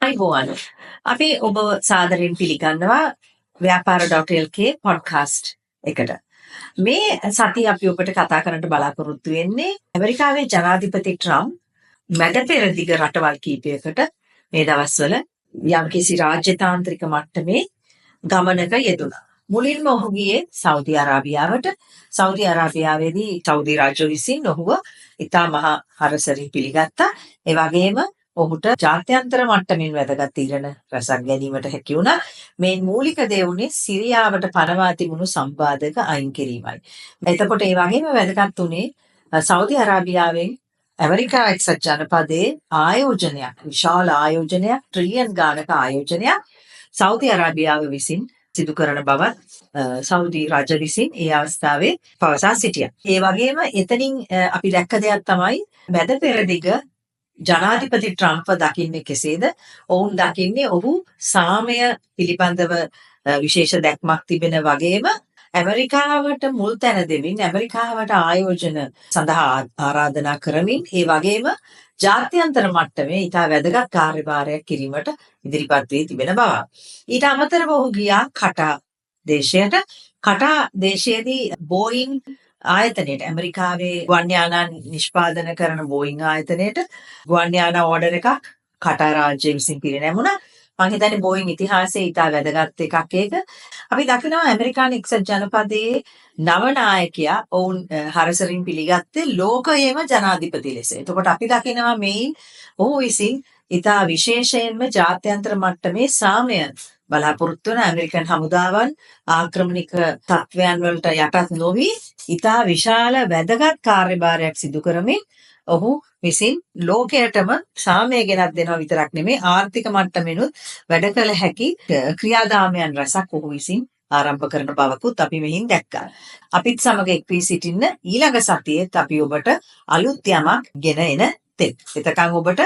ආයිබෝවන් අපි ඔබ සාදරයෙන් පිළිගන්නවා ව්‍යාපාර.lk පොඩ්කාස්ට් එකට. මේ සතිය අපි ඔබට කතා කරන්න බලාපොරොත්තු වෙන්නේ ඇමරිකාවේ ජනාධිපති ට්‍රම්ප් මැද පෙරදිග රටවල් කීපයකට මේ දවස්වල යම්කිසි රාජ්‍යතාන්ත්‍රික මට්ටමේ ගමනක යෙදුණා. මුලින්ම ඔහු ගියේ සෞදි අරාබියාවට. සෞදි අරාබියාවේදී සෞදි රාජ්‍ය විසින් ඔහුව ඉතා මහා හරසරින් පිළිගත්තා. ඒ වගේම ඔහුට ජාත්‍යන්තර මට්ටමින් වැදගත් තීරණ රැසක් ගැනීමට හැකි වුණා. මේ මූලික දේ උනේ සිරියාවට පනවා තිබුණු සම්බාධක අයින් කිරීමයි. එතකොට ඒ වගේම වැදගත් උනේ සෞදි අරාබියාවෙන් ඇමරිකා එක්සත් ජනපදයේ ආයෝජනයක්, විශාල ආයෝජනයක්, ට්‍රිලියන් ගානක ආයෝජනයක් සෞදි අරාබියාව විසින් සිදු කරන බවත් සෞදි රජ විසින් ඒ අවස්ථාවේ පවසා සිටියා. ඒ වගේම එතනින් අපි දැක්ක දෙයක් තමයි මැද පෙරදිග ජනාධිපති ට්‍රම්ප් දකින්නේ කෙසේද? ඔවුන් දකින්නේ ඔහු සාමය පිළිබඳව විශේෂ දැක්මක් තිබෙන වගේම ඇමරිකාවට මුල් තැන දෙමින් ඇමරිකාවට ආයෝජන සඳහා ආරාධනා කරමින් ඒ වගේම ජාත්‍යන්තර මට්ටමේ ඉතා වැදගත් කාර්යභාරයක් කිරීමට ඉදිරිපත් වී තිබෙන බව. ඊට අමතරව ඔහු ගියා කටා දේශයට. කටා දේශයේදී බෝයින් ආයතනයට, ඇමරිකාවේ ගුවන් යානා නිෂ්පාදන කරන බෝයින් ආයතනයට ගුවන් යානා ඕඩර් එකක් කටා රාජ්‍ය විසින් පිරිනැමුණා. මම හිතන්නේ බෝයින් ඉතිහාසයේ ඉතා වැදගත් එකක් ඒක. අපි දකිනවා ඇමරිකානු එක්සත් ජනපදයේ නව නායකයා ඔවුන් හරසරින් පිළිගත්තේ ලෝකයේම ජනාධිපති ලෙස. එතකොට අපි දකිනවා මේන් ඔහු විසින් ඉතා විශේෂයෙන්ම ජාත්‍යන්තර මට්ටමේ සාමය බලාපොරොත්තු වන ඇමරිකන් හමුදාවන් ආක්‍රමණික තත්ත්වයන් වලට යටත් නොවි ඉතා විශාල වැදගත් කාර්යභාරයක් සිදු කරමින් ඔහු විසින් ලෝකයටම සාමය ගෙනත් දෙනවා විතරක් නෙමෙයි ආර්ථික මට්ටමිනුත් වැඩ කළ හැකි ක්‍රියාදාමයන් රැසක් ඔහු විසින් ආරම්භ කරන බවකුත් අපි මෙහින් දැක්කා. අපිත් සමග එක් වී සිටින්න ඊළඟ සතියේත් අපි ඔබට අලුත් යමක් ගෙන එන තෙක්. එතකන් ඔබට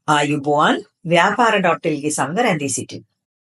ආයුබෝවන් ව්‍යාපාර.lk සමග රැඳී සිටින්න.